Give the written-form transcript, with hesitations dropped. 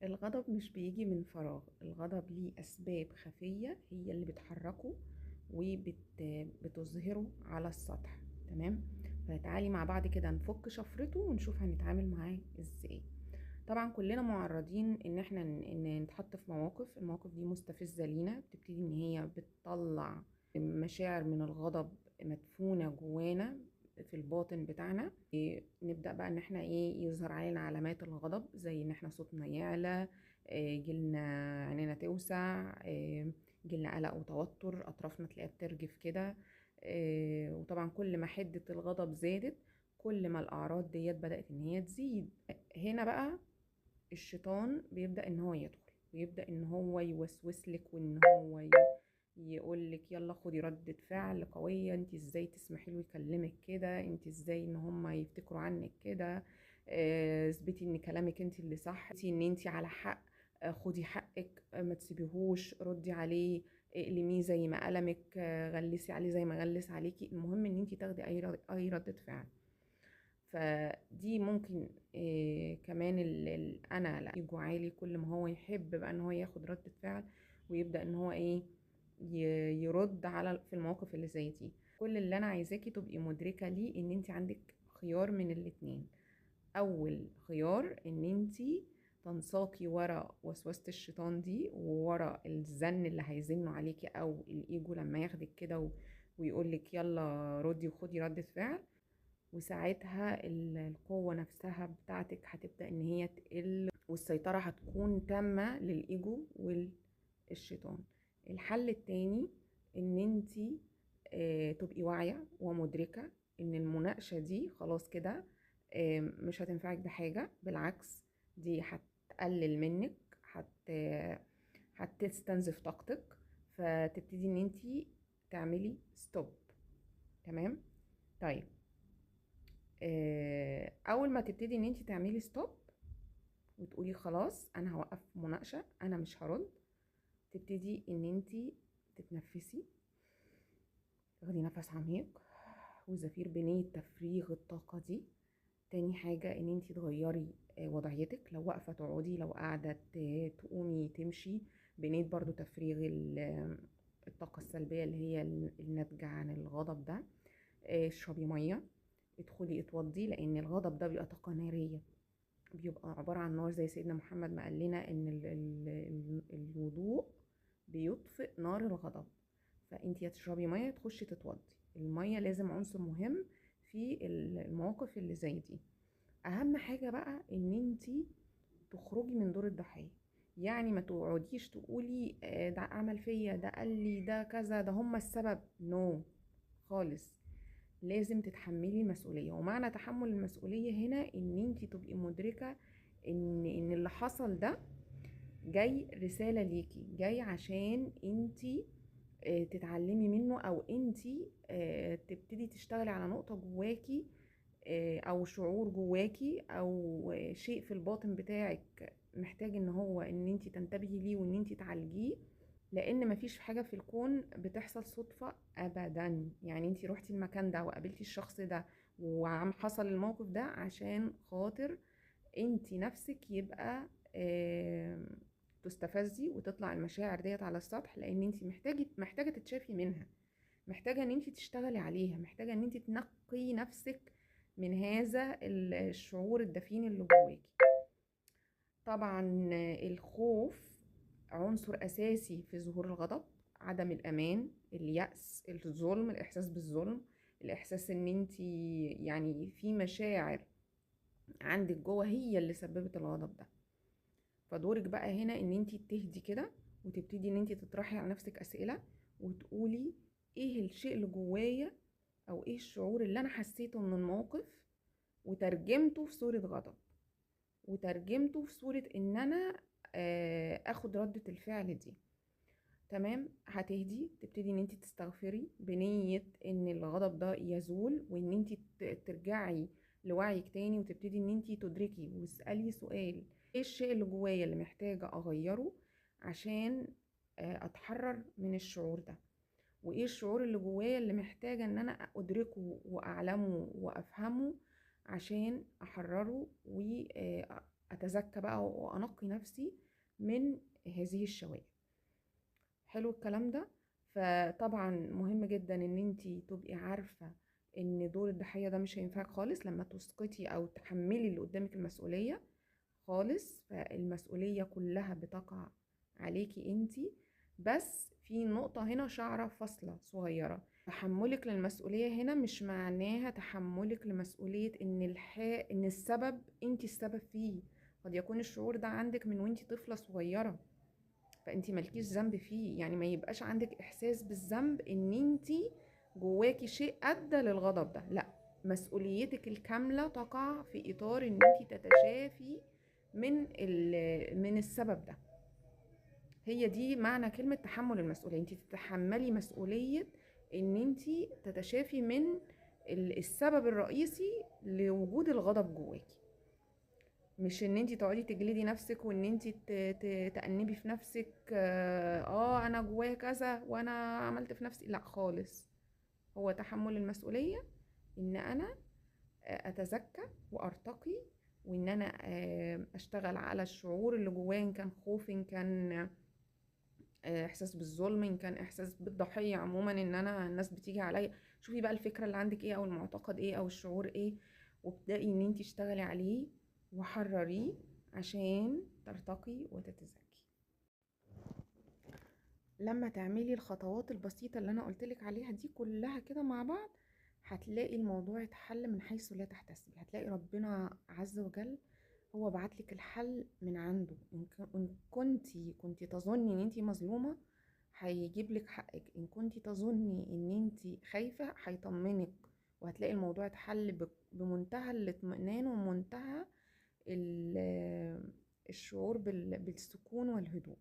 الغضب مش بيجي من فراغ. الغضب ليه أسباب خفية هي اللي بتحركه وبتظهره على السطح. تمام. فتعالي مع بعض كده نفك شفرته ونشوف هنتعامل معاه ازاي. طبعا كلنا معرضين ان احنا نتحط في المواقف دي مستفزة لينا، بتبتدي ان هي بتطلع مشاعر من الغضب مدفونة جوانا في الباطن بتاعنا. نبدأ بقى ان احنا يظهر علينا علامات الغضب، زي ان احنا صوتنا يعلى، جيلنا عينينا توسع، جيلنا قلق وتوتر، اطرافنا تلاقيها بترجف كده. وطبعا كل ما حدة الغضب زادت كل ما الاعراض ديت بدأت ان هي تزيد. هنا بقى الشيطان بيبدأ ان هو يدخل ويبدأ ان هو يوسوس لك، وان هو يقول لك يلا خدي ردة فعل قوية، انت ازاي تسمحي له يكلمك كده، انت ازاي ان هم يفتكروا عنك كده، اثبتي ان كلامك انت اللي صح، ان انت على حق، خدي حقك، ما تسيبيهوش، ردي عليه، اقلميه زي ما قلمك، غلسي عليه زي ما غلس عليكي. المهم ان انت تاخدي اي ردة فعل. فدي ممكن كمان انا لا يجو عالي كل ما هو يحب بقى ان هو ياخد ردة فعل ويبدأ ان هو يرد على في المواقف اللي زي دي. كل اللي انا عايزاكي تبقي مدركة ليه ان انت عندك خيار من الاتنين. اول خيار ان انت تنساقي ورا وسوسة الشيطان دي وورا الزن اللي هيزنه عليكي او الايجو لما ياخدك كده ويقولك يلا ردي وخدي ردة فعل. وساعتها القوة نفسها بتاعتك هتبدأ ان هي تقل والسيطرة هتكون تامة للإيجو والشيطان. الحل التاني ان انتي تبقي واعية ومدركة ان المناقشة دي خلاص كده مش هتنفعك بحاجة، بالعكس دي هتقلل منك، هتستنزف طاقتك، فتبتدي ان انتي تعملي ستوب. تمام. طيب، اول ما تبتدي ان انت تعملي ستوب وتقولي خلاص انا هوقف مناقشة، انا مش هرد، تبتدي ان انت تتنفسي، تاخدي نفس عميق وزفير بنية تفريغ الطاقة دي. تاني حاجة ان انت تغيري وضعيتك، لو واقفة تقعدي، لو قاعدة تقومي تمشي، بنية برضو تفريغ الطاقة السلبية اللي هي الناتجة عن الغضب ده. اشربي مية، ادخلي اتوضي، لان الغضب ده بيبقى طاقة نارية، بيبقى عبارة عن نار، زي سيدنا محمد ما قال لنا ان الوضوء بيطفئ نار الغضب. فانت يا تشربي مية تخشي تتوضي. المية لازم عنصر مهم في المواقف اللي زي دي. اهم حاجة بقى ان انت تخرجي من دور الضحية. يعني ما تقعديش تقولي ده عمل فيا، ده قال لي، ده كذا، ده هم السبب. نو خالص. لازم تتحملي المسؤولية. ومعنى تحمل المسؤولية هنا ان انتي تبقي مدركة ان اللي حصل ده جاي رسالة ليكي، جاي عشان انتي تتعلمي منه، او انتي تبتدي تشتغلي على نقطة جواكي، او شعور جواكي، او شيء في الباطن بتاعك محتاج ان انتي تنتبهي ليه وان انتي تعالجيه. لان مفيش حاجة في الكون بتحصل صدفة ابدا. يعني انتي روحتي المكان ده وقابلتي الشخص ده وعم حصل الموقف ده عشان خاطر انتي نفسك يبقى تستفزي وتطلع المشاعر ديت على السطح، لان انتي محتاجة تتشافي منها، محتاجة ان انتي تشتغلي عليها، محتاجة ان انتي تنقي نفسك من هذا الشعور الدفين اللي جواكي. طبعا الخوف عنصر أساسي في ظهور الغضب، عدم الأمان، اليأس، الظلم، الإحساس بالظلم، الإحساس إن أنت يعني في مشاعر عندك جوه هي اللي سببت الغضب ده. فدورك بقى هنا إن أنت تهدي كده وتبتدي إن أنت تطرحي على نفسك أسئلة وتقولي إيه الشيء اللي جوايا، أو إيه الشعور اللي أنا حسيته من الموقف وترجمته في صورة غضب، وترجمته في صورة ان انا اخد ردة الفعل دي. تمام. هتهدي، تبتدي ان انت تستغفري بنية ان الغضب ده يزول، وان انت ترجعي لوعيك تاني، وتبتدي ان انت تدركي وتسألي سؤال: ايه الشيء اللي جوايا اللي محتاجة اغيره عشان اتحرر من الشعور ده، وايه الشعور اللي جوايا اللي محتاجة ان انا ادركه واعلمه وافهمه عشان احرره اتزكى بقى وانقي نفسي من هذه الشوائب. حلو الكلام ده. فطبعا مهم جدا ان انتي تبقي عارفة ان دور الضحية ده مش هينفعك خالص لما تسقطي او تحملي اللي قدامك المسؤولية خالص. فالمسؤولية كلها بتقع عليكي انتي. بس في نقطة هنا، شعرة فاصلة صغيرة، تحملك للمسؤولية هنا مش معناها تحملك لمسؤولية ان السبب انتي السبب فيه. قد يكون الشعور ده عندك من وانتي طفلة صغيرة، فانتي مالكيش ذنب فيه. يعني ما يبقاش عندك احساس بالذنب ان انتي جواكي شيء ادى للغضب ده، لا. مسؤوليتك الكاملة تقع في اطار ان انتي تتشافي من السبب ده. هي دي معنى كلمة تحمل المسؤولية. انتي تتحملي مسؤولية ان انتي تتشافي من السبب الرئيسي لوجود الغضب جواكي. مش ان انتي تقعدي تجلدي نفسك وان انتي تأنبي في نفسك، انا جوايا كذا وانا عملت في نفسي، لا خالص. هو تحمل المسؤولية ان انا اتزكى وارتقي، وان انا اشتغل على الشعور اللي جوايا، ان كان خوف، ان كان احساس بالظلم، ان كان احساس بالضحية عموما، ان انا الناس بتيجي عليا. شوفي بقى الفكرة اللي عندك ايه، او المعتقد ايه، او الشعور ايه، وابدأي ان انتي اشتغلي عليه وحرريه عشان ترتقي وتتزكي. لما تعملي الخطوات البسيطة اللي انا قلتلك عليها دي كلها كده مع بعض، هتلاقي الموضوع اتحل من حيث لا تحتسبي. هتلاقي ربنا عز وجل هو بعتلك الحل من عنده. ان كنتي تظني ان انتي مظلومة، هيجيب لك حقك. ان كنتي تظني ان انتي خايفة، هيطمنك، وهتلاقي الموضوع اتحل بمنتهى الاطمئنان ومنتهى الشعور بالسكون والهدوء.